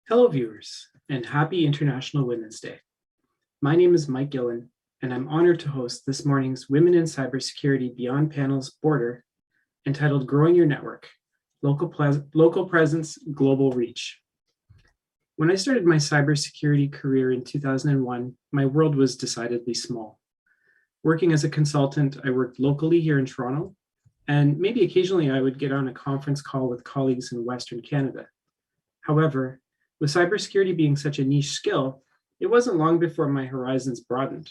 Hello, viewers, and happy International Women's Day. My name is Mike Gillan, and I'm honored to host this morning's Women in Cybersecurity Beyond Panels Border, entitled Growing Your Network, Local Presence, Global Reach. When I started my cybersecurity career in 2001, my world was decidedly small. Working as a consultant, I worked locally here in Toronto, and maybe occasionally I would get on a conference call with colleagues in Western Canada. However, with cybersecurity being such a niche skill, it wasn't long before my horizons broadened.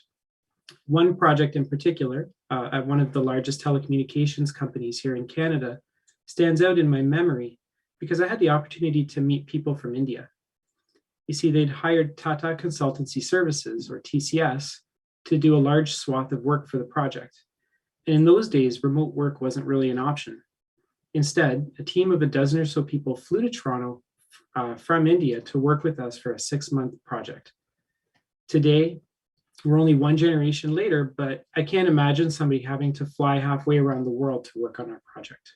One project in particular, at one of the largest telecommunications companies here in Canada, stands out in my memory because I had the opportunity to meet people from India. You see, they'd hired Tata Consultancy Services, or TCS, to do a large swath of work for the project. And in those days, remote work wasn't really an option. Instead, a team of a dozen or so people flew to Toronto from India to work with us for a 6-month project. Today, we're only one generation later, but I can't imagine somebody having to fly halfway around the world to work on our project.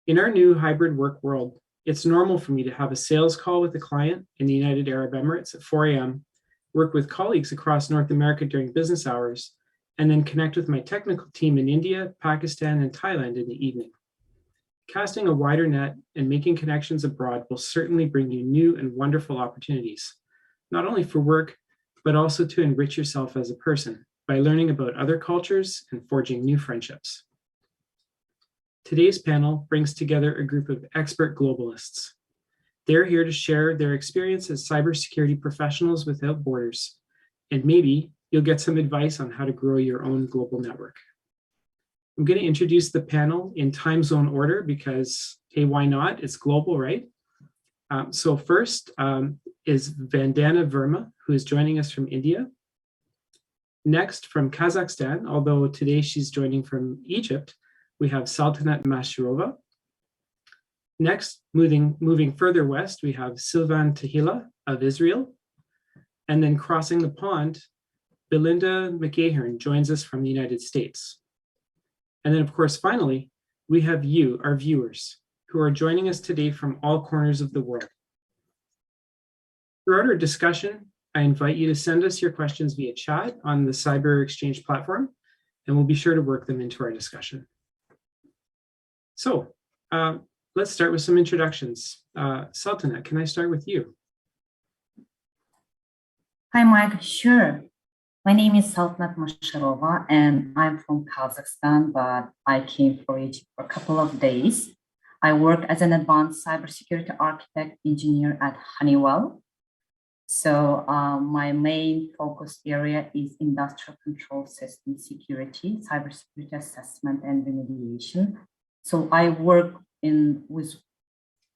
In our new hybrid work world, it's normal for me to have a sales call with a client in the United Arab Emirates at 4 a.m., work with colleagues across North America during business hours, and then connect with my technical team in India, Pakistan, and Thailand in the evening. Casting a wider net and making connections abroad will certainly bring you new and wonderful opportunities, not only for work, but also to enrich yourself as a person by learning about other cultures and forging new friendships. Today's panel brings together a group of expert globalists. They're here to share their experience as cybersecurity professionals without borders, and maybe you'll get some advice on how to grow your own global network. I'm going to introduce the panel in time zone order because, hey, why not? It's global, right? So first is Vandana Verma, who is joining us from India. Next, from Kazakhstan, although today she's joining from Egypt, we have Saltanat Mashirova. Next, moving further west, we have Sivan Tehila of Israel. And then crossing the pond, Belinda McEachern joins us from the United States. And then, of course, finally, we have you, our viewers, who are joining us today from all corners of the world. Throughout our discussion, I invite you to send us your questions via chat on the Cyber Exchange platform, and we'll be sure to work them into our discussion. So let's start with some introductions. Saltanat, can I start with you? Hi, Mike. Sure. My name is Saltanat Mashirova, and I'm from Kazakhstan, but I came for Egypt for a couple of days. I work as an advanced cybersecurity architect engineer at Honeywell. So my main focus area is industrial control system security, cybersecurity assessment, and remediation. So I work in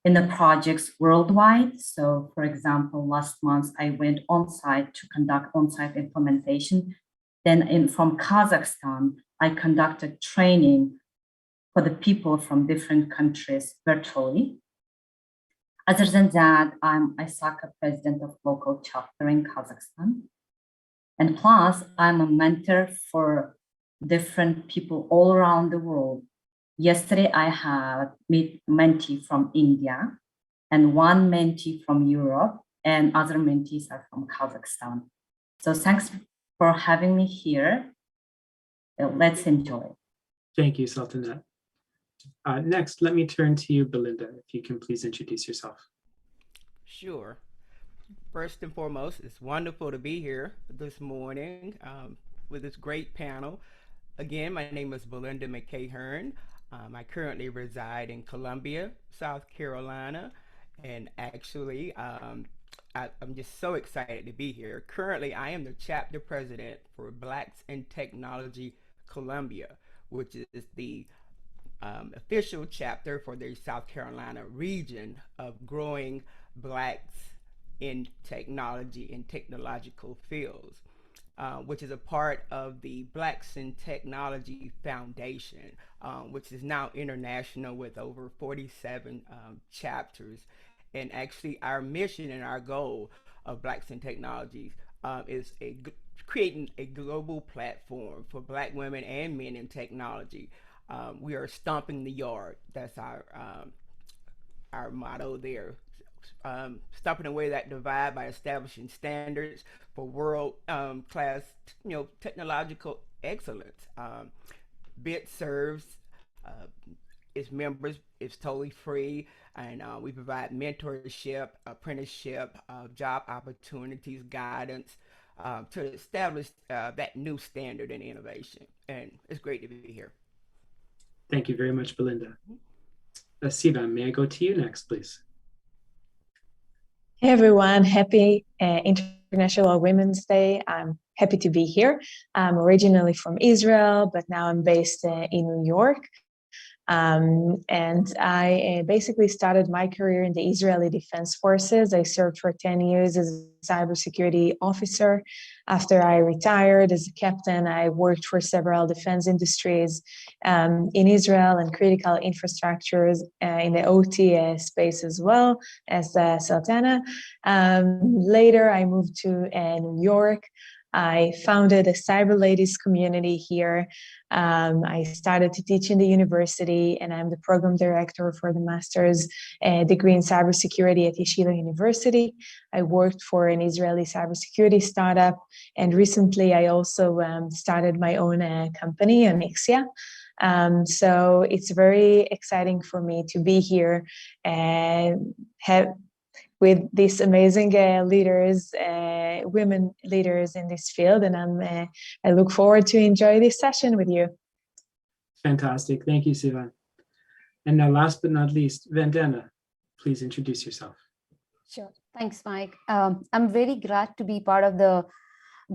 the projects worldwide. So for example, last month I went on site to conduct on-site implementation. Then from Kazakhstan, I conducted training for the people from different countries virtually. Other than that, I'm ISACA president of local chapter in Kazakhstan. And plus, I'm a mentor for different people all around the world. Yesterday, I had mentee from India and one mentee from Europe, and other mentees are from Kazakhstan. So thanks for having me here. Let's enjoy. Thank you, Saltanat. Next, let me turn to you, Belinda, if you can please introduce yourself. Sure. First and foremost, it's wonderful to be here this morning with this great panel. Again, my name is Belinda McEachern. I currently reside in Columbia, South Carolina, and actually, I'm just so excited to be here. Currently, I am the chapter president for Blacks in Technology Columbia, which is the official chapter for the South Carolina region of growing Blacks in technology and technological fields. Which is a part of the Blacks in Technology Foundation, which is now international with over 47 chapters. And actually, our mission and our goal of Blacks in Technologies is creating a global platform for Black women and men in technology. We are stomping the yard. That's our motto there stopping away that divide by establishing standards for world class, technological excellence. BIT serves uh, its members. It's totally free, and we provide mentorship, apprenticeship, job opportunities, guidance to establish that new standard in innovation. And it's great to be here. Thank you very much, Belinda. Sivan, may I go to you next, please? Hey everyone, happy International Women's Day. I'm happy to be here. I'm originally from Israel, but now I'm based in New York. And I basically started my career in the Israeli Defense Forces. I served for 10 years as a cybersecurity officer. After I retired as a captain, I worked for several defense industries in Israel and critical infrastructures in the OT space as well as the Saltanat. Later, I moved to New York. I founded a cyber ladies community here. I started to teach in the university, and I'm the program director for the master's degree in cybersecurity at Yeshiva University. I worked for an Israeli cybersecurity startup, and recently I also started my own company, Anixia. So it's very exciting for me to be here and with these amazing leaders, women leaders in this field, and I look forward to enjoy this session with you. Fantastic, thank you, Sivan. And now, last but not least, Vandana, please introduce yourself. Sure, thanks, Mike. I'm very glad to be part of the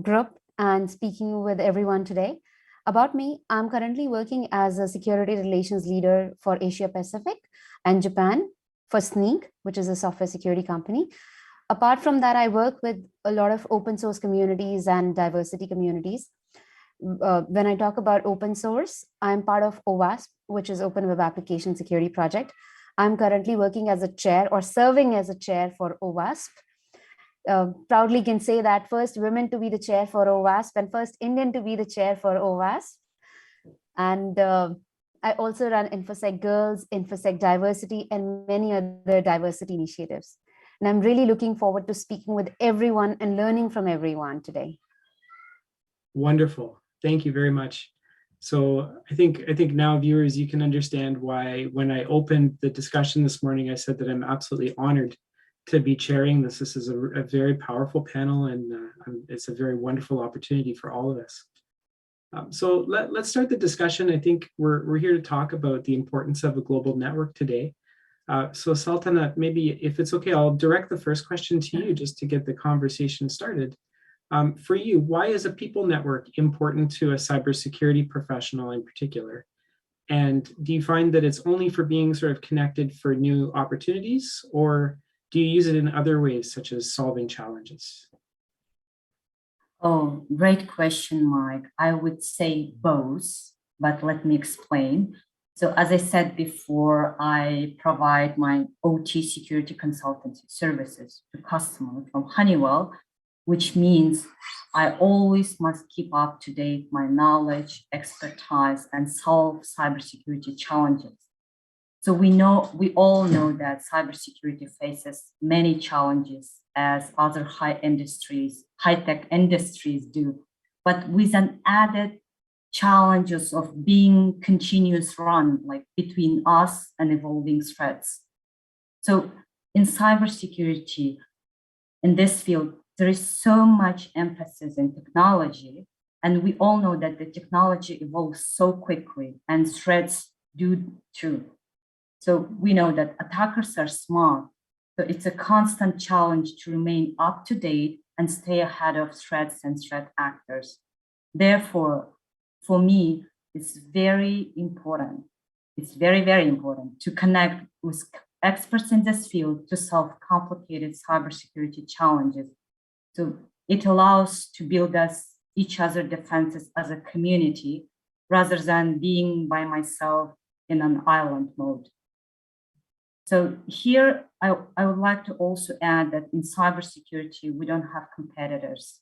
group and speaking with everyone today. About me, I'm currently working as a security relations leader for Asia Pacific and Japan for Sneak, which is a software security company. Apart from that, I work with a lot of open source communities and diversity communities. When I talk about open source, I'm part of OWASP, which is Open Web Application Security Project. I'm currently working as a chair or serving as a chair for OWASP. Proudly can say that first women to be the chair for OWASP and first Indian to be the chair for OWASP. And I also run InfoSec Girls, InfoSec Diversity, and many other diversity initiatives. And I'm really looking forward to speaking with everyone and learning from everyone today. Wonderful. Thank you very much. So I think now, viewers, you can understand why when I opened the discussion this morning, I said that I'm absolutely honored to be chairing this. This is a very powerful panel, and it's a very wonderful opportunity for all of us. So let's start the discussion. I think we're here to talk about the importance of a global network today. So Saltanat, maybe if it's okay, I'll direct the first question to you just to get the conversation started. For you, why is a people network important to a cybersecurity professional in particular? And do you find that it's only for being sort of connected for new opportunities, or do you use it in other ways, such as solving challenges? Oh, great question, Mike. I would say both, but let me explain. So as I said before, I provide my OT security consultancy services to customers from Honeywell, which means I always must keep up to date my knowledge, expertise, and solve cybersecurity challenges. So we all know that cybersecurity faces many challenges as other high-tech industries do, but with an added challenges of being continuous run, like between us and evolving threats. So in cybersecurity, in this field, there is so much emphasis in technology, and we all know that the technology evolves so quickly and threats do too. So we know that attackers are smart, so it's a constant challenge to remain up to date and stay ahead of threats and threat actors. Therefore, for me, it's very important. It's very, very important to connect with experts in this field to solve complicated cybersecurity challenges. So it allows to build each other defenses as a community rather than being by myself in an island mode. So here, I would like to also add that in cybersecurity, we don't have competitors.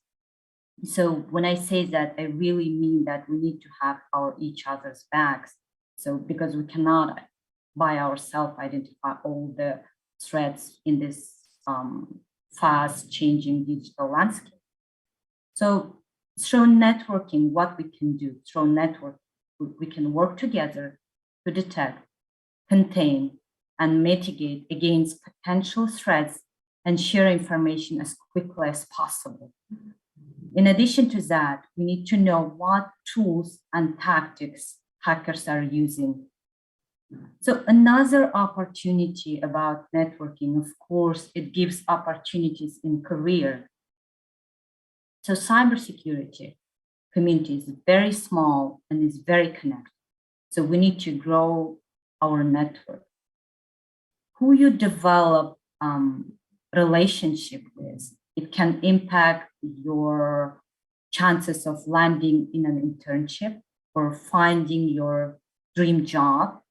So when I say that, I really mean that we need to have each other's backs. So because we cannot by ourselves identify all the threats in this fast changing digital landscape. So through networking, what we can do, through network, we can work together to detect, contain, and mitigate against potential threats and share information as quickly as possible. In addition to that, we need to know what tools and tactics hackers are using. So another opportunity about networking, of course, it gives opportunities in career. So cybersecurity community is very small and is very connected. So we need to grow our network. Who you develop relationship with, it can impact your chances of landing in an internship or finding your dream job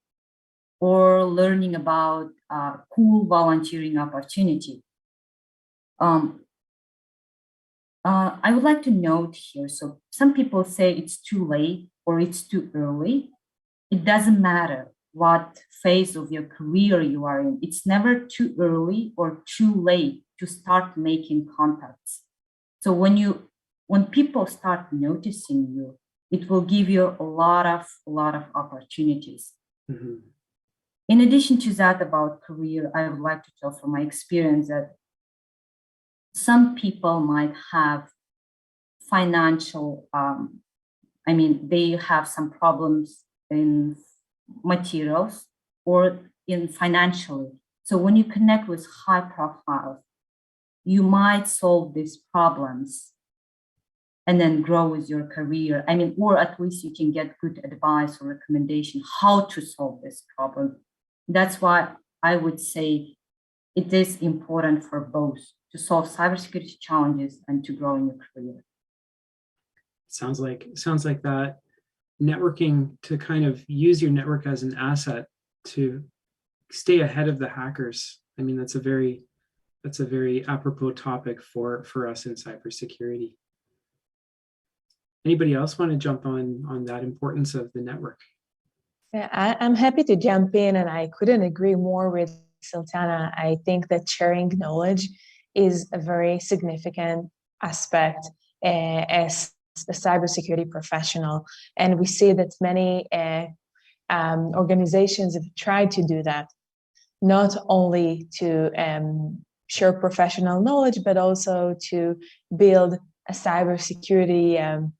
or learning about cool volunteering opportunity. I would like to note here, so some people say it's too late or it's too early. It doesn't matter what phase of your career you are in. It's never too early or too late to start making contacts. So when people start noticing you, it will give you a lot of opportunities. Mm-hmm. In addition to that, about career, I would like to tell from my experience that some people might have financial, they have some problems in materials or in financially. So when you connect with high profiles, you might solve these problems and then grow with your career. Or at least you can get good advice or recommendation how to solve this problem. That's why I would say it is important for both to solve cybersecurity challenges and to grow in your career. Sounds like that networking, to kind of use your network as an asset to stay ahead of the hackers. That's a very apropos topic for us in cybersecurity. Anybody else want to jump on that importance of the network? Yeah, I'm happy to jump in, and I couldn't agree more with Sultana. I think that sharing knowledge is a very significant aspect as a cybersecurity professional. And we see that many organizations have tried to do that, not only to share professional knowledge, but also to build a cybersecurity,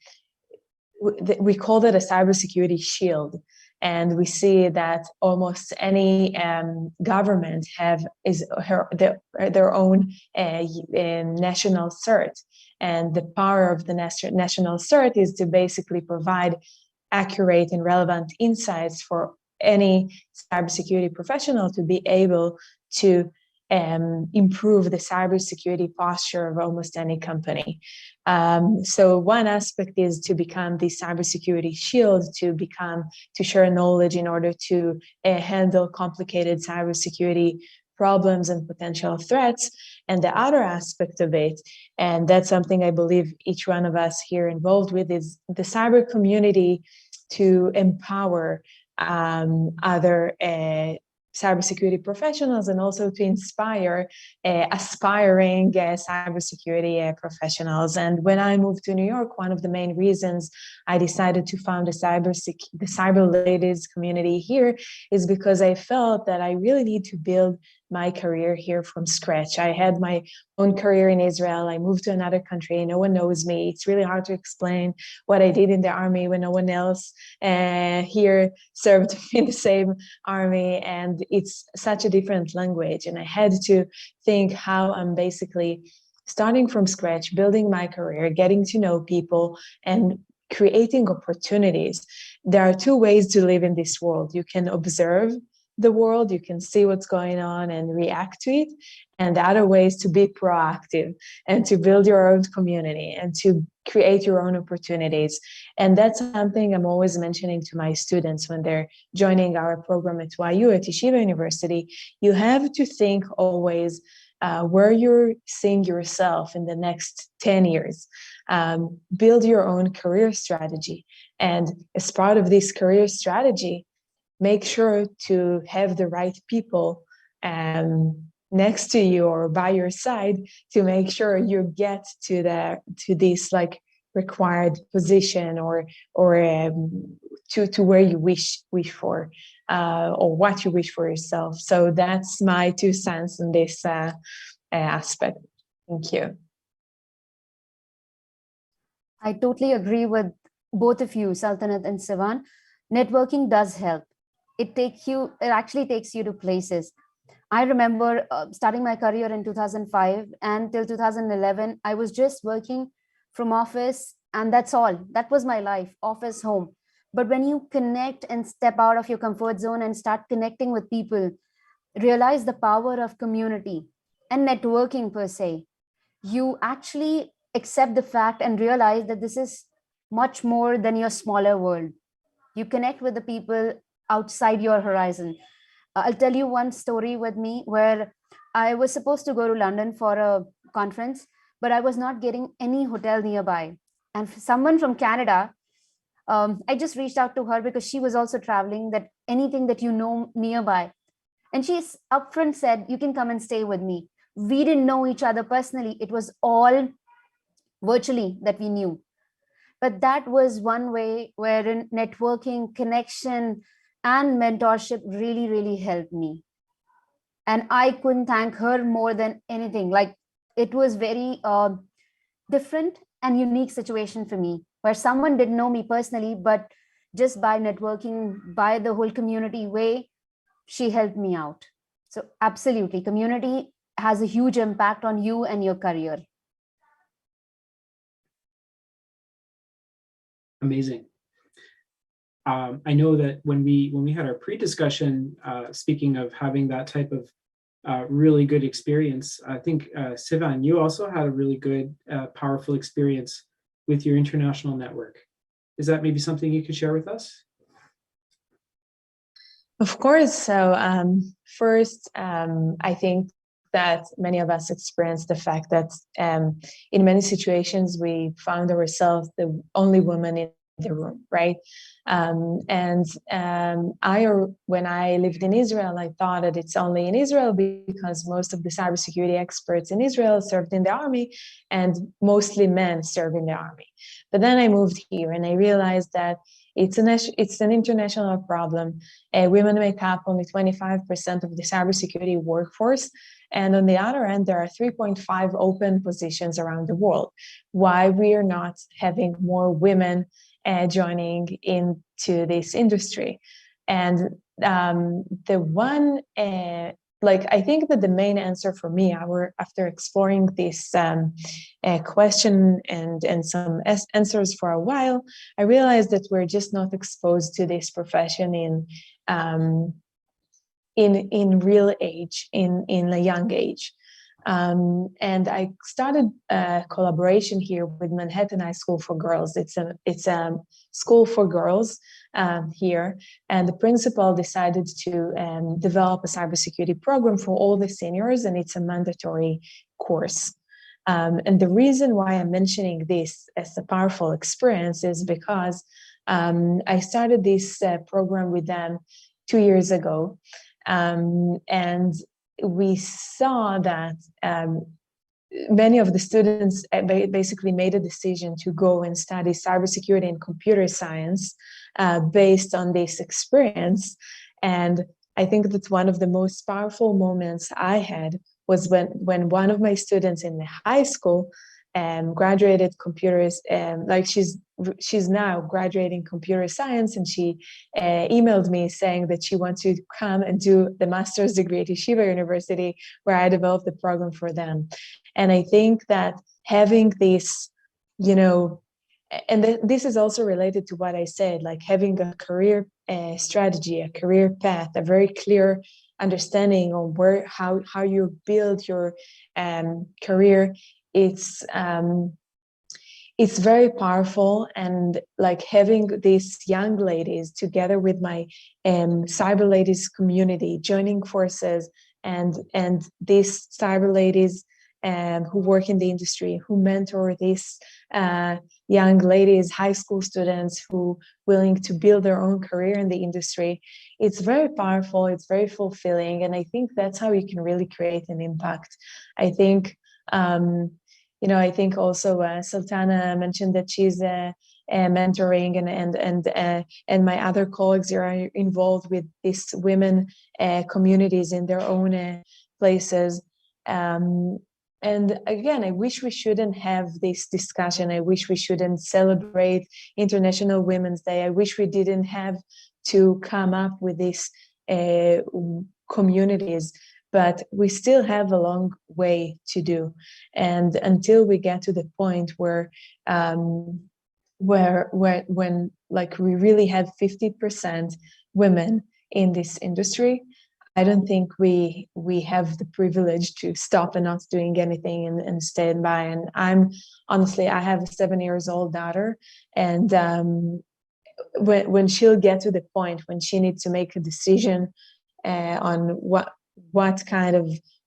we call it a cybersecurity shield. And we see that almost any government have their own national cert. And the power of the national cert is to basically provide accurate and relevant insights for any cybersecurity professional to be able to improve the cybersecurity posture of almost any company. So one aspect is to become the cybersecurity shield, to share knowledge in order to handle complicated cybersecurity problems and potential threats. And the other aspect of it, and that's something I believe each one of us here involved with, is the cyber community to empower other cybersecurity professionals and also to inspire aspiring cybersecurity professionals. And when I moved to New York, one of the main reasons I decided to found the cyber ladies community here is because I felt that I really need to build my career here from scratch. I had my own career in Israel. I moved to another country. No one knows me. It's really hard to explain what I did in the army when no one else here served in the same army. And it's such a different language. And I had to think how I'm basically starting from scratch, building my career, getting to know people, and creating opportunities. There are two ways to live in this world. You can observe the world, you can see what's going on and react to it. And the other way is to be proactive and to build your own community and to create your own opportunities. And that's something I'm always mentioning to my students when they're joining our program at YU, at Yeshiva University. You have to think always where you're seeing yourself in the next 10 years. Build your own career strategy. And as part of this career strategy, make sure to have the right people next to you or by your side to make sure you get to this like required position or to where you wish for or what you wish for yourself. So that's my 2 cents in this aspect. Thank you. I totally agree with both of you, Saltanat and Sivan. Networking does help. It actually takes you to places. I remember starting my career in 2005 and till 2011, I was just working from office and that's all. That was my life, office, home. But when you connect and step out of your comfort zone and start connecting with people, realize the power of community and networking per se, you actually accept the fact and realize that this is much more than your smaller world. You connect with the people outside your horizon. I'll tell you one story with me where I was supposed to go to London for a conference, but I was not getting any hotel nearby. And someone from Canada, I just reached out to her because she was also traveling, that anything that you know nearby. And she's upfront said, you can come and stay with me. We didn't know each other personally. It was all virtually that we knew. But that was one way wherein networking, connection, and mentorship really, really helped me. And I couldn't thank her more than anything. Like, it was very different and unique situation for me, where someone didn't know me personally, but just by networking, by the whole community way, she helped me out. So absolutely, community has a huge impact on you and your career. Amazing. I know that when we had our pre-discussion, speaking of having that type of really good experience, I think Sivan, you also had a really good, powerful experience with your international network. Is that maybe something you could share with us? Of course. So first, I think that many of us experienced the fact that in many situations we found ourselves the only woman in the room, right? When I lived in Israel, I thought that it's only in Israel because most of the cybersecurity experts in Israel served in the army and mostly men serve in the army. But then I moved here and I realized that it's an international problem. Women make up only 25% of the cybersecurity workforce. And on the other end, there are 3.5 open positions around the world. Why we are not having more women joining into this industry? And the one, I think that the main answer for me, after exploring this question and some answers for a while, I realized that we're just not exposed to this profession in real age, in a young age. And I started a collaboration here with Manhattan High School for Girls. It's a school for girls here, and the principal decided to develop a cybersecurity program for all the seniors, and it's a mandatory course. And the reason why I'm mentioning this as a powerful experience is because I started this program with them 2 years ago, and we saw that many of the students basically made a decision to go and study cybersecurity and computer science based on this experience. And I think that one of the most powerful moments I had was when one of my students in the high school graduated computers, she's now graduating computer science, and she emailed me saying that she wants to come and do the master's degree at Yeshiva University, where I developed the program for them. And I think that having this, and this is also related to what I said, like having a career strategy, a career path, a very clear understanding of how you build your career. It's very powerful, and like having these young ladies together with my cyber ladies community joining forces, and these cyber ladies who work in the industry, who mentor these young ladies, high school students who willing to build their own career in the industry. It's very powerful, it's very fulfilling, and I think that's how you can really create an impact. I think, I think also Sultana mentioned that she's mentoring, and my other colleagues are involved with these women communities in their own places. And again, I wish we shouldn't have this discussion. I wish we shouldn't celebrate International Women's Day. I wish we didn't have to come up with these communities, but we still have a long way to do. And until we get to the point where when like we really have 50% women in this industry, I don't think we have the privilege to stop and not doing anything and stand by. And I'm honestly, I have a 7-year-old daughter, and when she'll get to the point when she needs to make a decision on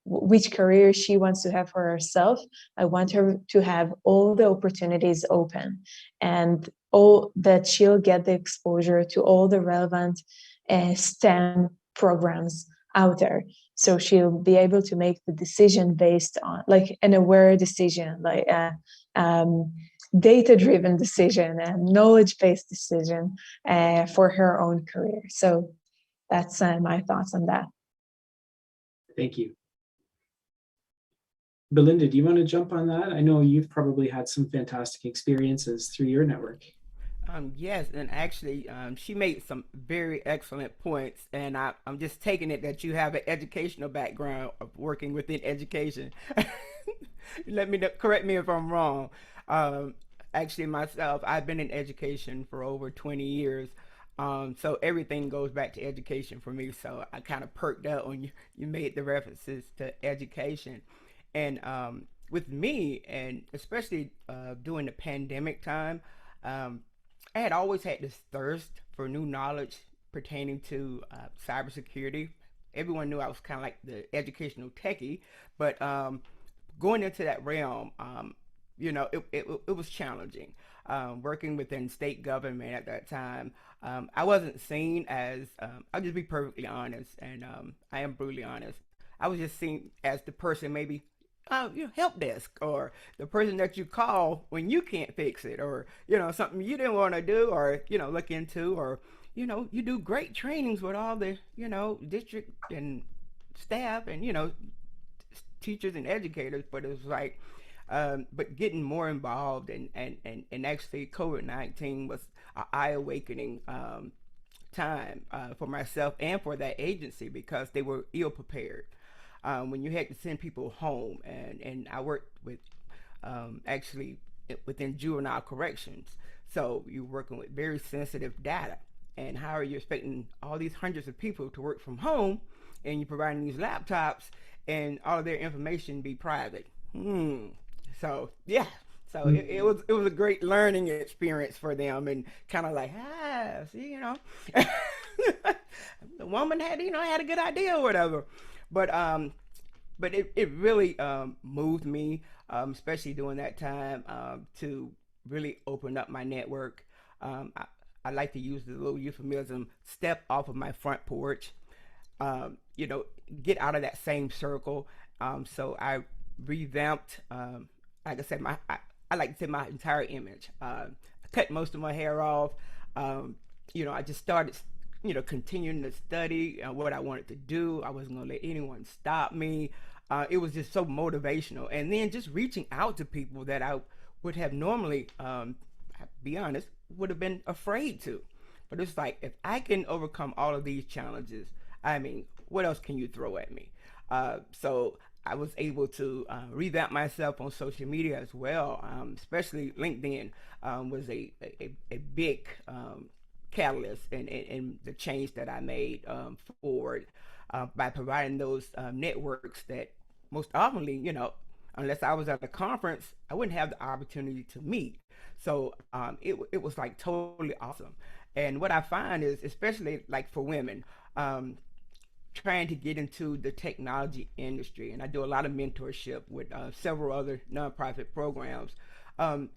which career she wants to have for herself, I want her to have all the opportunities open, and all that she'll get the exposure to all the relevant STEM programs out there, so she'll be able to make the decision based on like an aware decision, like data-driven decision and knowledge-based decision for her own career. So that's my thoughts on that. Thank you. Belinda, do you want to jump on that? I know you've probably had some fantastic experiences through your network. Yes, and actually, she made some very excellent points, and I'm just taking it that you have an educational background of working within education. Correct me if I'm wrong. Actually, myself, I've been in education for over 20 years, so everything goes back to education for me. So I kind of perked up when you made the references to education, and with me, and especially during the pandemic time. I had always had this thirst for new knowledge pertaining to cybersecurity. Everyone knew I was kind of like the educational techie, but going into that realm, it was challenging. Working within state government at that time, I wasn't seen as, I'll just be perfectly honest, and I am brutally honest. I was just seen as the person maybe help desk, or the person that you call when you can't fix it, or something you didn't want to do, or look into, or you do great trainings with all the district and staff and teachers and educators, but it was like but getting more involved, and actually COVID-19 was an eye-awakening time for myself and for that agency, because they were ill prepared. When you had to send people home, and I worked with actually within juvenile corrections, so you're working with very sensitive data, and how are you expecting all these hundreds of people to work from home, and you're providing these laptops and all of their information be private? So yeah, so it was a great learning experience for them, and kind of like, see, the woman had had a good idea or whatever. But it really moved me, especially during that time, to really open up my network. I like to use the little euphemism, step off of my front porch, get out of that same circle. So I revamped, like I said, I like to say my entire image. I cut most of my hair off. I just started continuing to study what I wanted to do. I wasn't gonna let anyone stop me. It was just so motivational, and then just reaching out to people that I would have normally, be honest, would have been afraid to. But it's like, if I can overcome all of these challenges, I mean, what else can you throw at me? So I was able to revamp myself on social media as well, especially LinkedIn was a big catalyst in the change that I made forward, by providing those networks that most oftenly, unless I was at a conference, I wouldn't have the opportunity to meet. So it was like totally awesome. And what I find is, especially like for women, trying to get into the technology industry, and I do a lot of mentorship with several other nonprofit programs.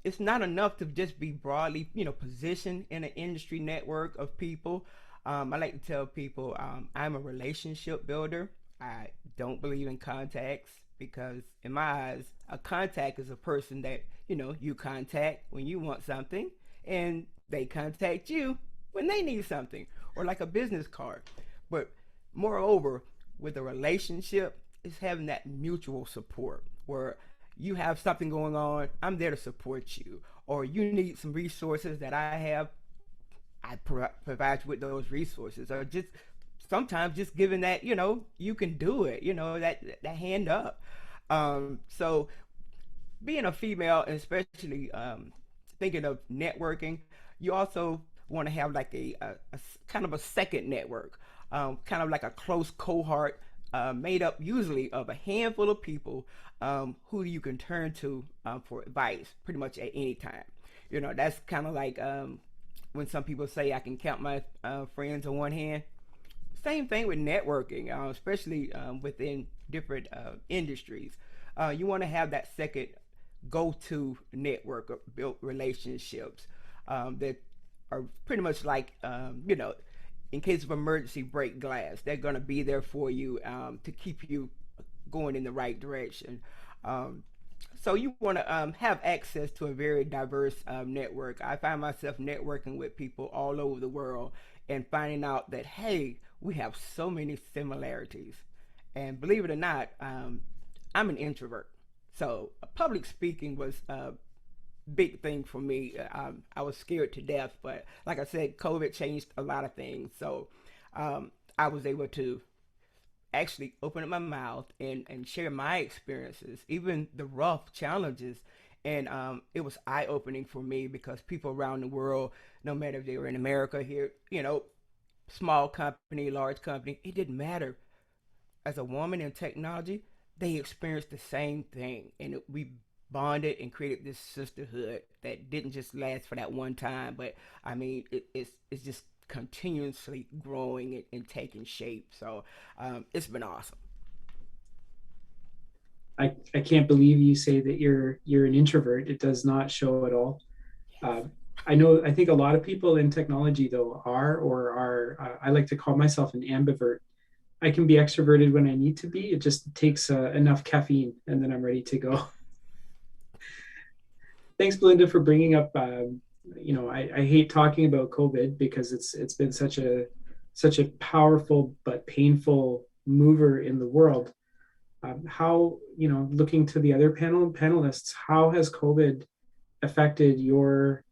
It's not enough to just be broadly, positioned in an industry network of people. I like to tell people I'm a relationship builder. I don't believe in contacts because, in my eyes, a contact is a person that you contact when you want something, and they contact you when they need something, or like a business card. But moreover, with a relationship, it's having that mutual support where you have something going on, I'm there to support you, or you need some resources that I have, I provide you with those resources, or just sometimes just giving that, you can do it, that hand up. So being a female, especially thinking of networking, you also want to have like a kind of a second network, kind of like a close cohort made up usually of a handful of people who you can turn to for advice pretty much at any time. That's kind of like when some people say I can count my friends on one hand. Same thing with networking, especially within different industries. You want to have that second go-to network or built relationships that are pretty much like, in case of emergency, break glass. They're going to be there for you to keep you going in the right direction. So you want to have access to a very diverse network. I find myself networking with people all over the world and finding out that, hey, we have so many similarities. And believe it or not, I'm an introvert. So public speaking was a big thing for me. I was scared to death, but like I said, COVID changed a lot of things. So I was able to actually open up my mouth and share my experiences, even the rough challenges. And it was eye-opening for me because people around the world, no matter if they were in America here, small company, large company, it didn't matter. As a woman in technology, they experienced the same thing. And we bonded and created this sisterhood that didn't just last for that one time, but I mean, it's just continuously growing and taking shape. So it's been awesome. I can't believe you say that you're an introvert. It does not show at all. I think a lot of people in technology though are I like to call myself an ambivert. I can be extroverted when I need to be. It just takes enough caffeine and then I'm ready to go. Thanks, Belinda, for bringing up. I hate talking about COVID because it's been such a powerful but painful mover in the world. How, looking to the other panelists, how has COVID affected your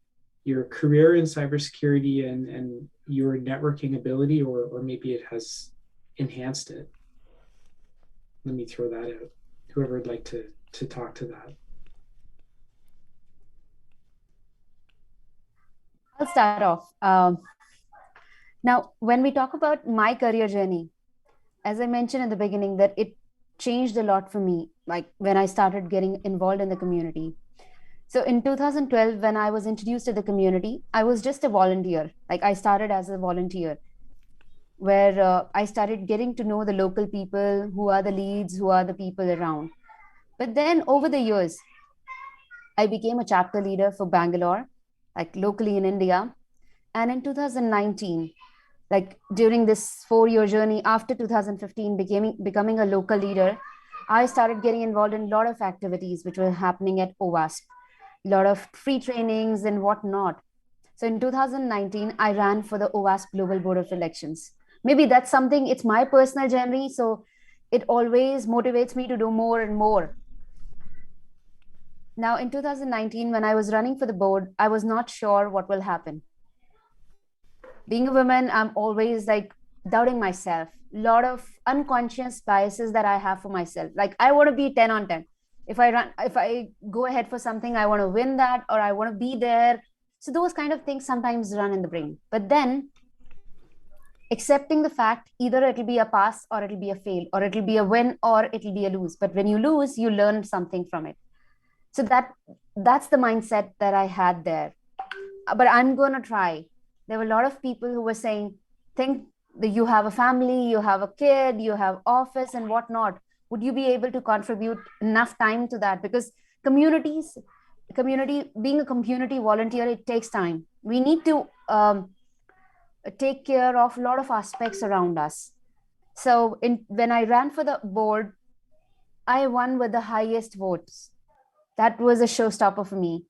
career in cybersecurity and your networking ability, or maybe it has enhanced it? Let me throw that out. Whoever would like to talk to that. I'll start off. Now, when we talk about my career journey, as I mentioned in the beginning, that it changed a lot for me, like when I started getting involved in the community. So in 2012, when I was introduced to the community, I was just a volunteer. Like I started as a volunteer, where I started getting to know the local people, who are the leads, who are the people around. But then over the years, I became a chapter leader for Bangalore, like locally in India. And in 2019, like during this 4-year journey after 2015, becoming a local leader, I started getting involved in a lot of activities which were happening at OWASP, a lot of free trainings and whatnot. So in 2019, I ran for the OWASP Global Board of Elections. Maybe that's something, it's my personal journey. So it always motivates me to do more and more. Now, in 2019, when I was running for the board, I was not sure what will happen. Being a woman, I'm always like doubting myself. A lot of unconscious biases that I have for myself. Like I want to be 10 on 10. If I go ahead for something, I want to win that, or I want to be there. So those kind of things sometimes run in the brain. But then accepting the fact, either it'll be a pass or it'll be a fail, or it'll be a win or it'll be a lose. But when you lose, you learn something from it. So that's the mindset that I had there. But I'm going to try. There were a lot of people who were saying, think You have a family, you have a kid, you have office and whatnot. Would you be able to contribute enough time to that? Because being a community volunteer, it takes time. We need to take care of a lot of aspects around us. So when I ran for the board, I won with the highest votes. That was a showstopper for me.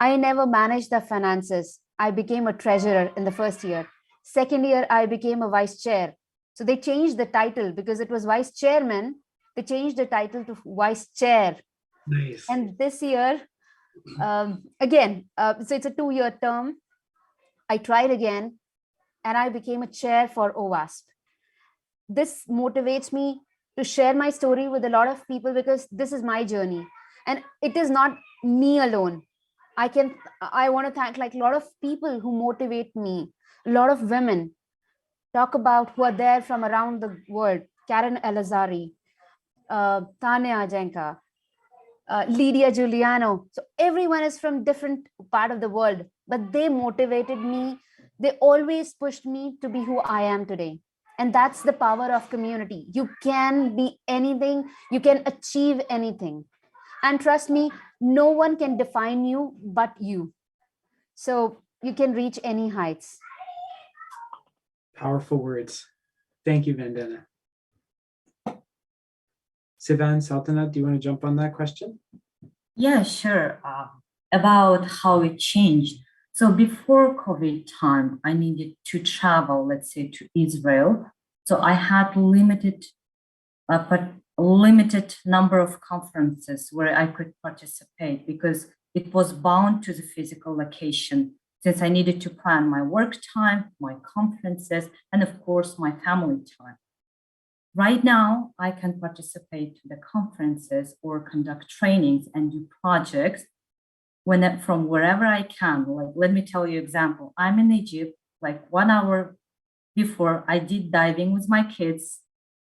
I never managed the finances. I became a treasurer in the first year. Second year, I became a vice chair. So they changed the title because it was vice chairman. They changed the title to vice chair. Nice. And this year, again, so it's a 2-year term. I tried again and I became a chair for OWASP. This motivates me to share my story with a lot of people because this is my journey and it is not me alone. I want to thank like a lot of people who motivate me, a lot of women talk about who are there from around the world. Karen Elazari, Tanya Ajenka, Lydia Giuliano. So everyone is from different part of the world, but they motivated me. They always pushed me to be who I am today. And that's the power of community. You can be anything, you can achieve anything. And trust me, no one can define you but you. So you can reach any heights. Powerful words. Thank you, Vandana. Sivan, Saltanat, do you want to jump on that question? Yeah, sure. About how it changed. So before COVID time, I needed to travel, let's say, to Israel. So I had limited number of conferences where I could participate because it was bound to the physical location, since I needed to plan my work time, my conferences, and of course, my family time. Right now, I can participate in the conferences or conduct trainings and do projects from wherever I can. Like, let me tell you example. I'm in Egypt, like 1 hour before I did diving with my kids.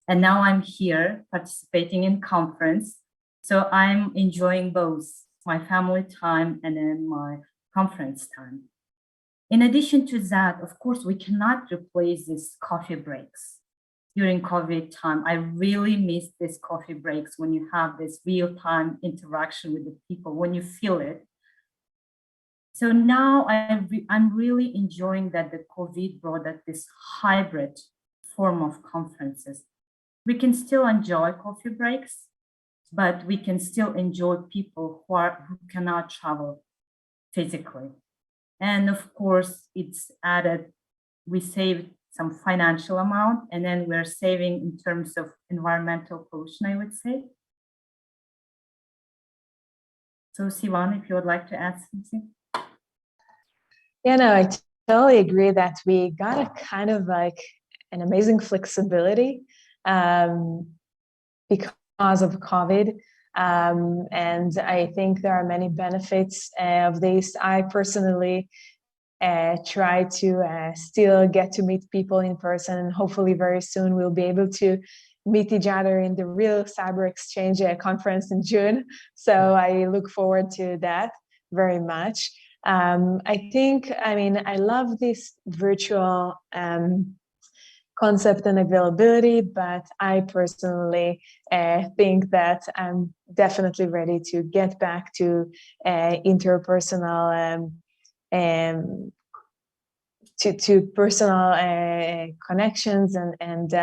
And now I'm here participating in conference. So I'm enjoying both my family time and then my conference time. In addition to that, of course, we cannot replace these coffee breaks. During COVID time, I really miss these coffee breaks when you have this real-time interaction with the people, when you feel it. So now I'm really enjoying that the COVID brought that this hybrid form of conferences. We can still enjoy coffee breaks, but we can still enjoy people who cannot travel physically. And of course, it's added, we saved some financial amount, and then we're saving in terms of environmental pollution, I would say. So Sivan, if you would like to add something. Yeah, no, I totally agree that we got a kind of like an amazing flexibility because of COVID. And I think there are many benefits of this. I personally try to still get to meet people in person. Hopefully very soon we'll be able to meet each other in the real Cyber Exchange conference in June. So I look forward to that very much. I love this virtual concept and availability, but I personally think that I'm definitely ready to get back to interpersonal to personal connections, and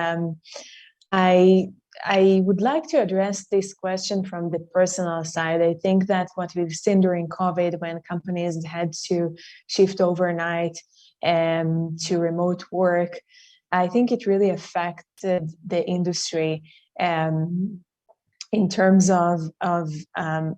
I would like to address this question from the personal side. I think that what we've seen during COVID, when companies had to shift overnight to remote work, I think it really affected the industry in terms of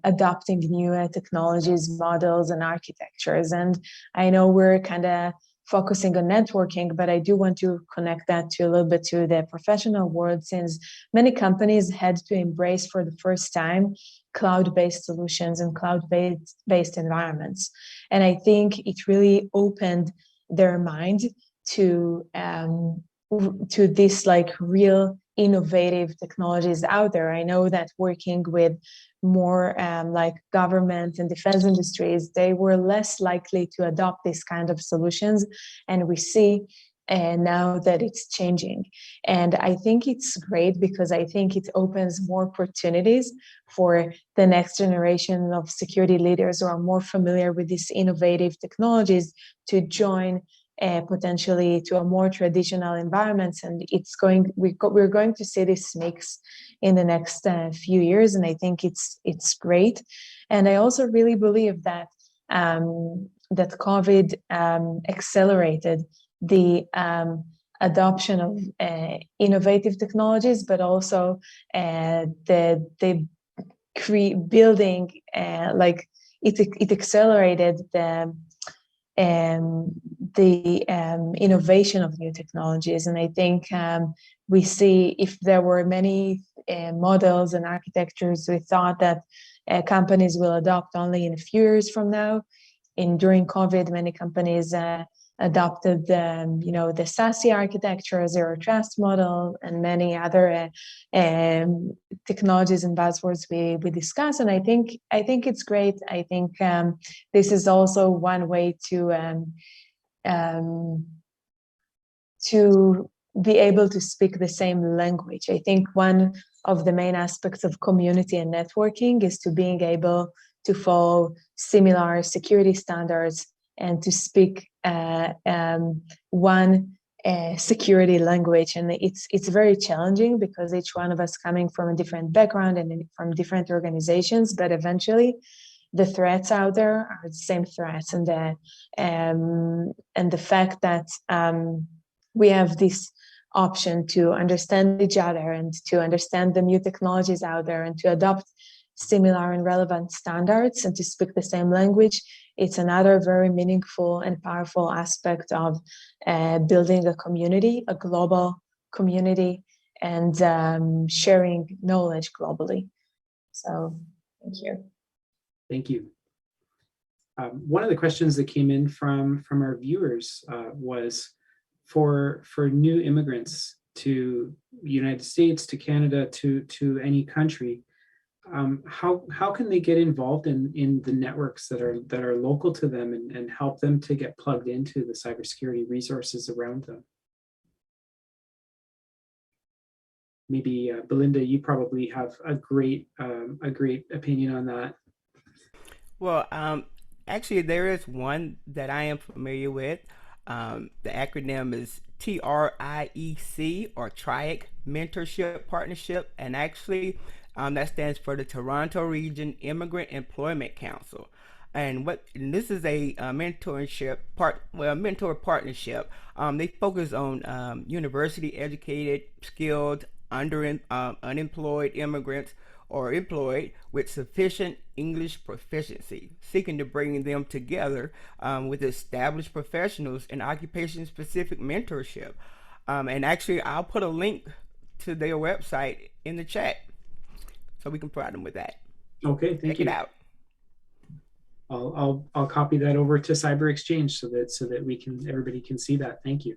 adopting new technologies, models, and architectures. And I know we're kind of focusing on networking, but I do want to connect that to a little bit to the professional world, since many companies had to embrace for the first time cloud-based solutions and cloud-based environments. And I think it really opened their mind to this like real innovative technologies out there. I know that working with more like government and defense industries, they were less likely to adopt this kind of solutions. And we see now that it's changing. And I think it's great because I think it opens more opportunities for the next generation of security leaders who are more familiar with these innovative technologies to join potentially to a more traditional environments. And we're going to see this mix in the next few years. And I think it's great. And I also really believe that that COVID accelerated the adoption of innovative technologies, but also the building like it accelerated the innovation of new technologies. And I think we see if there were many models and architectures we thought that companies will adopt only in a few years from now. During COVID, many companies adopted the SASE architecture, zero trust model, and many other technologies and buzzwords we discuss. And I think it's great. I think this is also one way to be able to speak the same language. I think one of the main aspects of community and networking is to being able to follow similar security standards and to speak one security language. And it's very challenging because each one of us coming from a different background and from different organizations, but eventually the threats out there are the same threats. And the fact that we have this option to understand each other and to understand the new technologies out there and to adopt similar and relevant standards and to speak the same language, it's another very meaningful and powerful aspect of building a community, a global community, and sharing knowledge globally. So thank you. Thank you. One of the questions that came in from our viewers was for new immigrants to the United States, to Canada, to any country, how can they get involved in the networks that are local to them and help them to get plugged into the cybersecurity resources around them? Maybe Belinda, you probably have a great opinion on that. Well, actually, there is one that I am familiar with. The acronym is TRIEC, or TRIEC Mentorship Partnership, and actually that stands for the Toronto Region Immigrant Employment Council. And this is a mentor partnership. They focus on university educated, skilled, unemployed immigrants or employed with sufficient English proficiency, seeking to bring them together with established professionals in occupation-specific mentorship. And actually, I'll put a link to their website in the chat so we can provide them with that. Okay, thank you. Check it out. I'll copy that over to Cyber Exchange so that everybody can see that. Thank you.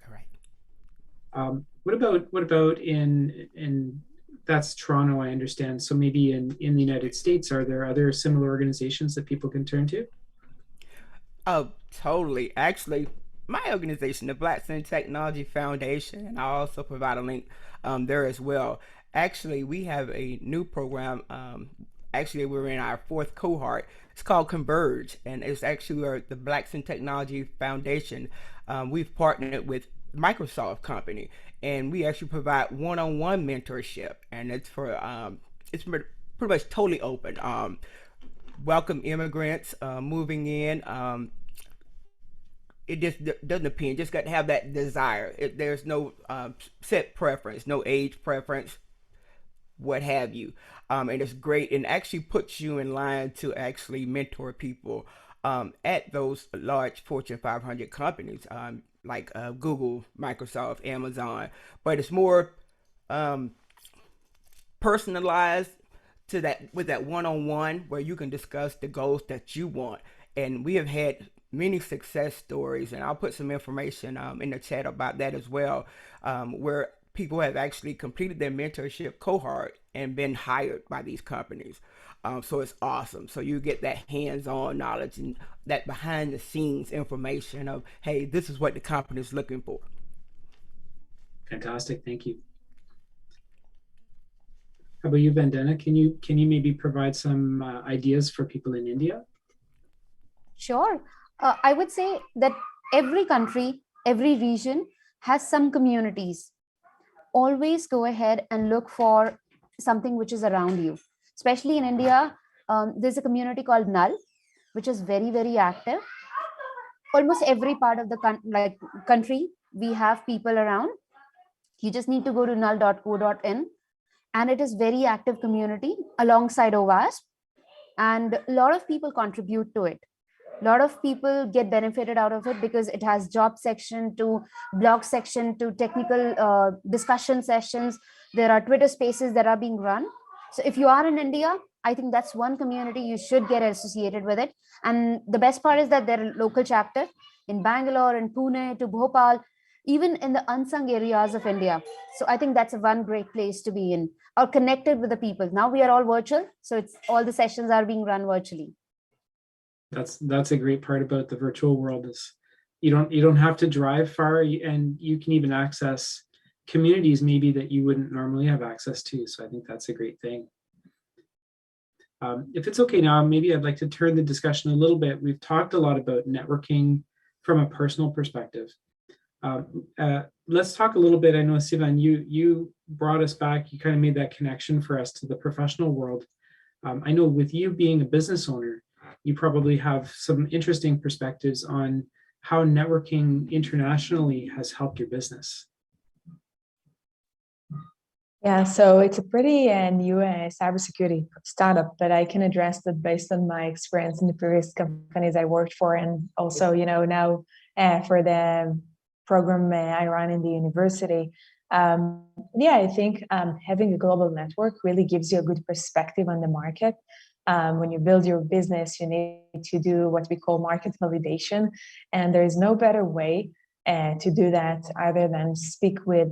All right. What about in that's Toronto, I understand. So maybe in the United States, are there other similar organizations that people can turn to? Oh, totally. Actually, my organization, the BlokSec Technology Foundation, and I'll also provide a link there as well. Actually, we have a new program. Actually, we're in our 4th cohort. It's called Converge, and it's actually where the BlokSec Technology Foundation, we've partnered with Microsoft company, and we actually provide one-on-one mentorship, and it's for it's pretty much totally open. Welcome immigrants moving in. It just doesn't depend. Just got to have that desire. There's no set preference, no age preference, what have you. And it's great, and actually puts you in line to actually mentor people at those large Fortune 500 companies. Like Google, Microsoft, Amazon, but it's more personalized to that, with that one-on-one where you can discuss the goals that you want. And we have had many success stories, and I'll put some information in the chat about that as well, where people have actually completed their mentorship cohort and been hired by these companies. So it's awesome. So you get that hands-on knowledge and that behind-the-scenes information of, hey, this is what the company is looking for. Fantastic, thank you. How about you, Vandana? Can you maybe provide some ideas for people in India? Sure. I would say that every country, every region has some communities. Always go ahead and look for something which is around you. Especially in India, there's a community called Null, which is very, very active. Almost every part of the country, we have people around. You just need to go to null.co.in, and it is very active community alongside OWASP, and a lot of people contribute to it. A lot of people get benefited out of it because it has job section to blog section to technical discussion sessions. There are Twitter spaces that are being run. So if you are in India, I think that's one community you should get associated with it. And the best part is that there are local chapters in Bangalore, in Pune, to Bhopal, even in the unsung areas of India. So I think that's one great place to be in, or connected with the people. Now we are all virtual, so it's all the sessions are being run virtually. That's a great part about the virtual world is you don't have to drive far, and you can even access communities maybe that you wouldn't normally have access to. So I think that's a great thing. If it's okay now, maybe I'd like to turn the discussion a little bit. We've talked a lot about networking from a personal perspective. Let's talk a little bit. I know, Sivan, you brought us back. You kind of made that connection for us to the professional world. I know with you being a business owner, you probably have some interesting perspectives on how networking internationally has helped your business. Yeah, so it's a pretty new cybersecurity startup, but I can address that based on my experience in the previous companies I worked for, and also, now for the program I run in the university. I think having a global network really gives you a good perspective on the market. When you build your business, you need to do what we call market validation, and there is no better way to do that other than speak with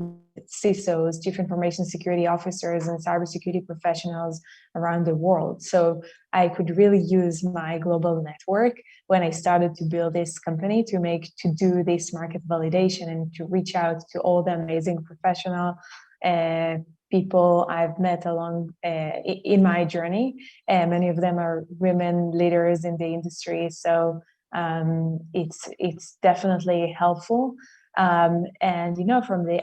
CISOs, Chief Information Security Officers, and cybersecurity professionals around the world. So I could really use my global network when I started to build this company to do this market validation and to reach out to all the amazing professional people I've met along in my journey. Many of them are women leaders in the industry. So it's definitely helpful. And, from the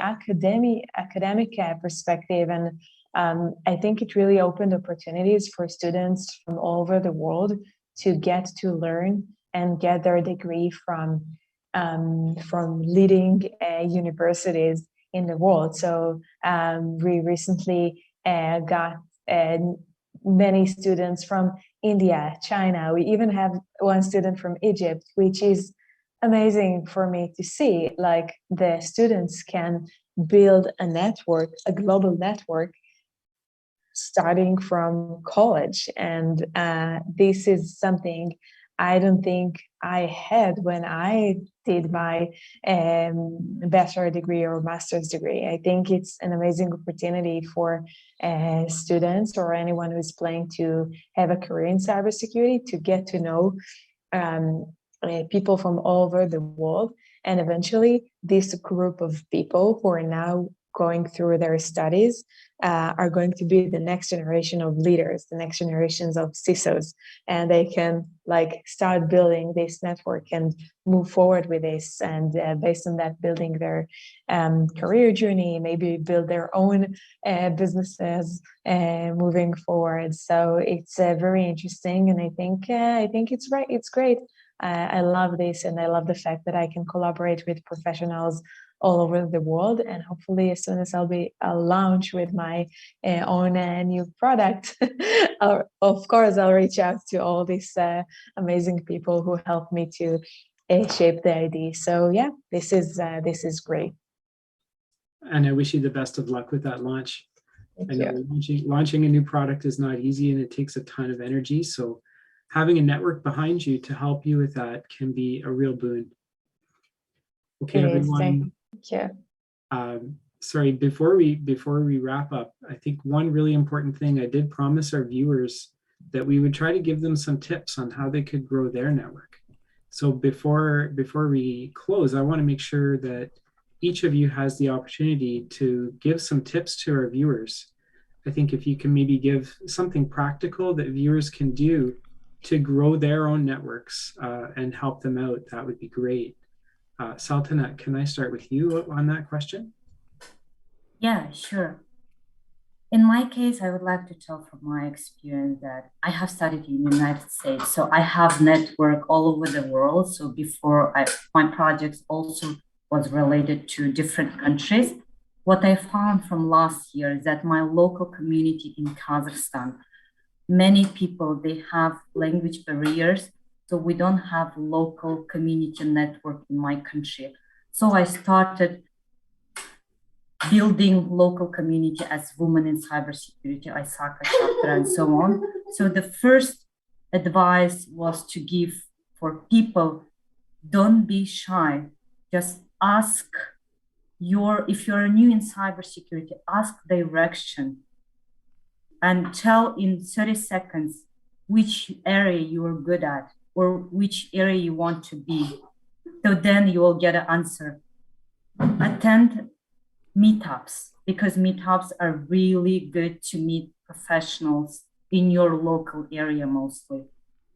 academic perspective, and I think it really opened opportunities for students from all over the world to get to learn and get their degree from leading universities in the world. So we recently got many students from India, China. We even have one student from Egypt, which is amazing for me to see. Like, the students can build a network, a global network, starting from college. And this is something I don't think I had when I did my bachelor degree or master's degree. I think it's an amazing opportunity for students or anyone who's planning to have a career in cybersecurity to get to know people from all over the world. And eventually, this group of people who are now going through their studies are going to be the next generation of leaders, the next generations of CISOs, and they can start building this network and move forward with this, and based on that, building their career journey, maybe build their own businesses moving forward. So it's very interesting, and I think it's right. It's great. I love this, and I love the fact that I can collaborate with professionals all over the world, and hopefully as soon as I'll launch with my own new product, of course I'll reach out to all these amazing people who helped me to shape the idea. So yeah, this is great. And I wish you the best of luck with that launch. Thank I know you. launching a new product is not easy, and it takes a ton of energy. So having a network behind you to help you with that can be a real boon. Okay, everyone. Thank you. sorry, before we wrap up, I think one really important thing, I did promise our viewers that we would try to give them some tips on how they could grow their network. So before we close, I want to make sure that each of you has the opportunity to give some tips to our viewers. I think if you can maybe give something practical that viewers can do to grow their own networks and help them out, that would be great. Saltanat, can I start with you on that question? Yeah, sure. In my case, I would like to tell from my experience that I have studied in the United States, so I have network all over the world. So my projects also was related to different countries. What I found from last year is that my local community in Kazakhstan, many people, they have language barriers, so we don't have local community network in my country. So I started building local community as women in cybersecurity, ISACA chapter, and so on. So the first advice was to give for people, don't be shy, just ask if you're new in cybersecurity, ask direction and tell in 30 seconds which area you are good at or which area you want to be. So then you will get an answer. Attend meetups, because meetups are really good to meet professionals in your local area mostly.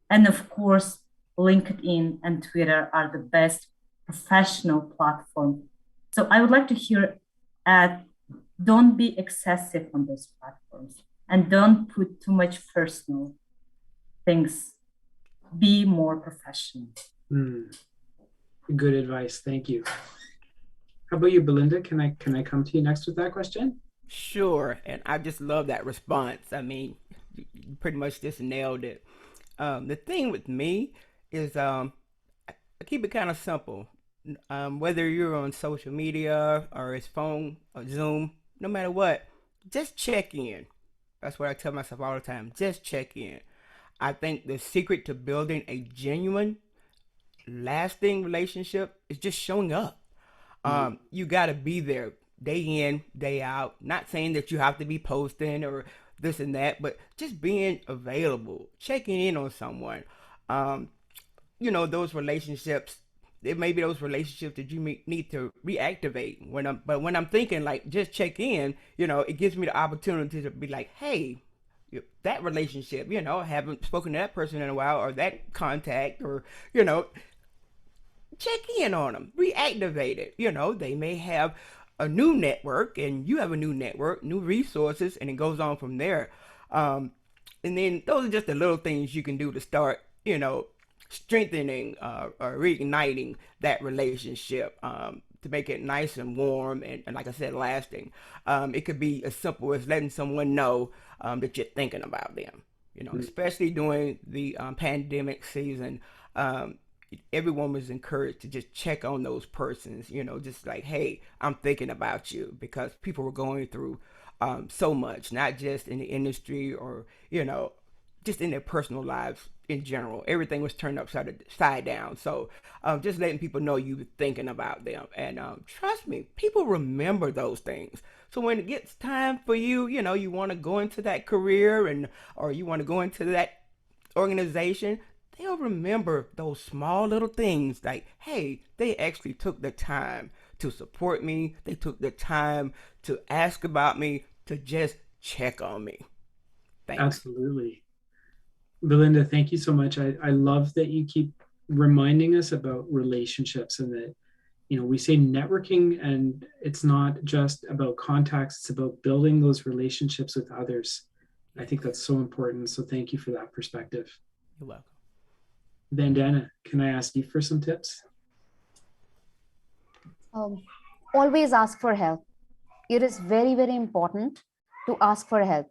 And of course, LinkedIn and Twitter are the best professional platform. So I would like to hear don't be excessive on those platforms and don't put too much personal things. Be more professional. Good advice. Thank you. How about you, Belinda? Can I come to you next with that question? Sure, and I just love that response. I mean, you pretty much just nailed it. The thing with me is I keep it kind of simple. Whether you're on social media or it's phone or Zoom, no matter what, just check in. That's what I tell myself all the time. Just check in. I think the secret to building a genuine, lasting relationship is just showing up. You got to be there day in, day out. Not saying that you have to be posting or this and that, but just being available, checking in on someone. Those relationships, it may be those relationships that you need to reactivate. But when I'm thinking like just check in, it gives me the opportunity to be like, hey, that relationship, I haven't spoken to that person in a while, or that contact, or check in on them, reactivate it. They may have a new network and you have a new network, new resources, and it goes on from there. And then those are just the little things you can do to start, strengthening or reigniting that relationship, to make it nice and warm and like I said, lasting. It could be as simple as letting someone know that you're thinking about them, especially during the pandemic season. Everyone was encouraged to just check on those persons, just like, hey, I'm thinking about you, because people were going through so much, not just in the industry or, just in their personal lives in general. Everything was turned upside down. So just letting people know you were thinking about them. And trust me, people remember those things. So when it gets time for you, you want to go into that career or you want to go into that organization, they'll remember those small little things like, hey, they actually took the time to support me. They took the time to ask about me, to just check on me. Thanks. Absolutely. Belinda, thank you so much. I love that you keep reminding us about relationships, and that, we say networking, and it's not just about contacts, it's about building those relationships with others. I think that's so important. So thank you for that perspective. You're welcome. Vandana, can I ask you for some tips? Always ask for help. It is very, very important to ask for help.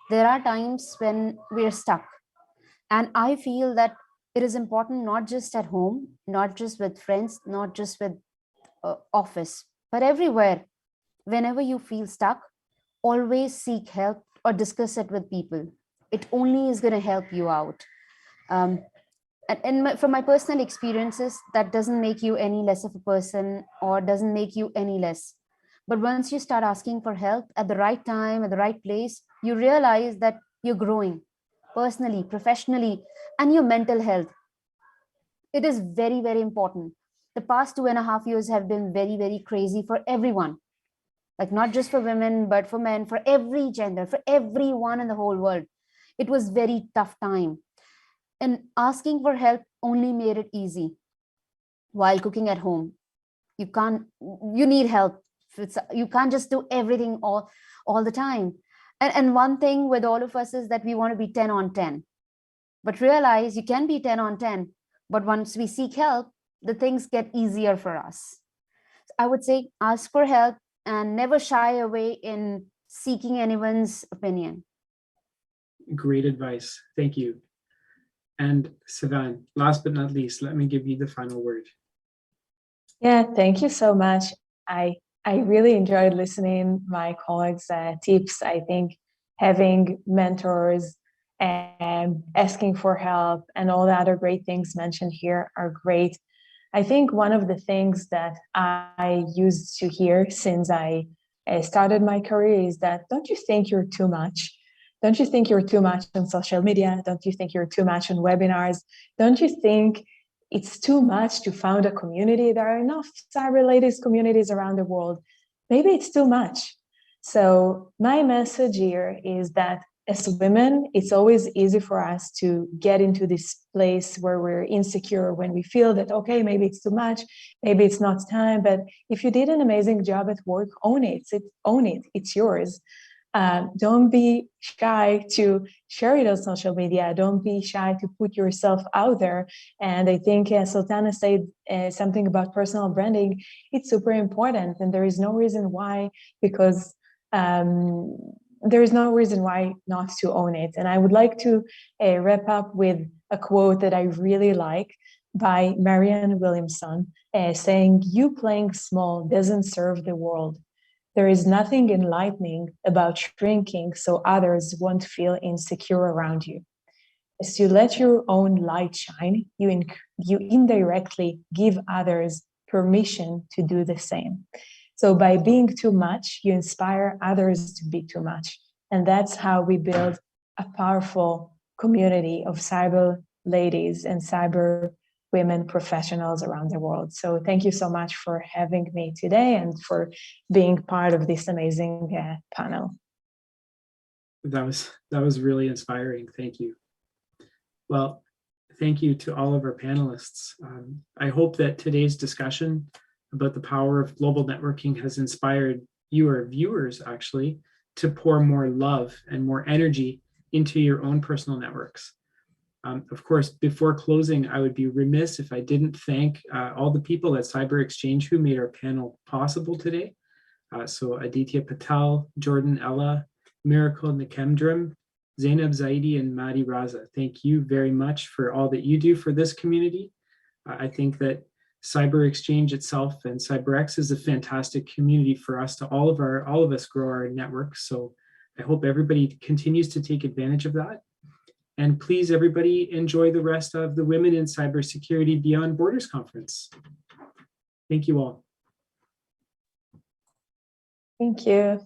There are times when we're stuck. And I feel that it is important, not just at home, not just with friends, not just with office, but everywhere. Whenever you feel stuck, always seek help or discuss it with people. It only is going to help you out. From my personal experiences, that doesn't make you any less of a person or doesn't make you any less. But once you start asking for help at the right time, at the right place, you realize that you're growing personally, professionally, and your mental health. It is very, very important. The past 2.5 years have been very, very crazy for everyone, like not just for women, but for men, for every gender, for everyone in the whole world. It was very tough time. And asking for help only made it easy. While cooking at home, you can't, you need help. You can't just do everything all the time. And one thing with all of us is that we want to be 10 on 10, but realize you can be 10 on 10. But once we seek help, the things get easier for us. I would say ask for help and never shy away in seeking anyone's opinion. Great advice. Thank you. And Sivan, last but not least, let me give you the final word. Yeah, thank you so much. I really enjoyed listening my colleagues' tips. I think having mentors and asking for help and all the other great things mentioned here are great. I think one of the things that I used to hear since I started my career is that, don't you think you're too much? Don't you think you're too much on social media? Don't you think you're too much on webinars? Don't you think it's too much to found a community? There are enough cyber ladies communities around the world. Maybe it's too much. So my message here is that as women, it's always easy for us to get into this place where we're insecure, when we feel that, okay, maybe it's too much, maybe it's not time. But if you did an amazing job at work, own it, it's yours. Don't be shy to share it on social media. Don't be shy to put yourself out there. And I think Sultana said something about personal branding. It's super important, and there is no reason why, because there is no reason why not to own it. And I would like to wrap up with a quote that I really like by Marianne Williamson, saying, "You playing small doesn't serve the world. There is nothing enlightening about shrinking so others won't feel insecure around you. As you let your own light shine, you indirectly give others permission to do the same. So by being too much, you inspire others to be too much. And that's how we build a powerful community of cyber ladies and cyber women professionals around the world. So thank you so much for having me today and for being part of this amazing panel. That was really inspiring. Thank you. Well, thank you to all of our panelists. I hope that today's discussion about the power of global networking has inspired you, our viewers, actually, to pour more love and more energy into your own personal networks. Of course, before closing, I would be remiss if I didn't thank all the people at Cyber Exchange who made our panel possible today. So Aditya Patel, Jordan Ella, Miracle Nikemdrim, Zainab Zaidi, and Madi Raza. Thank you very much for all that you do for this community. I think that Cyber Exchange itself and CyberX is a fantastic community for us to all of us grow our networks. So I hope everybody continues to take advantage of that. And please, everybody, enjoy the rest of the Women in Cybersecurity Beyond Borders Conference. Thank you all. Thank you.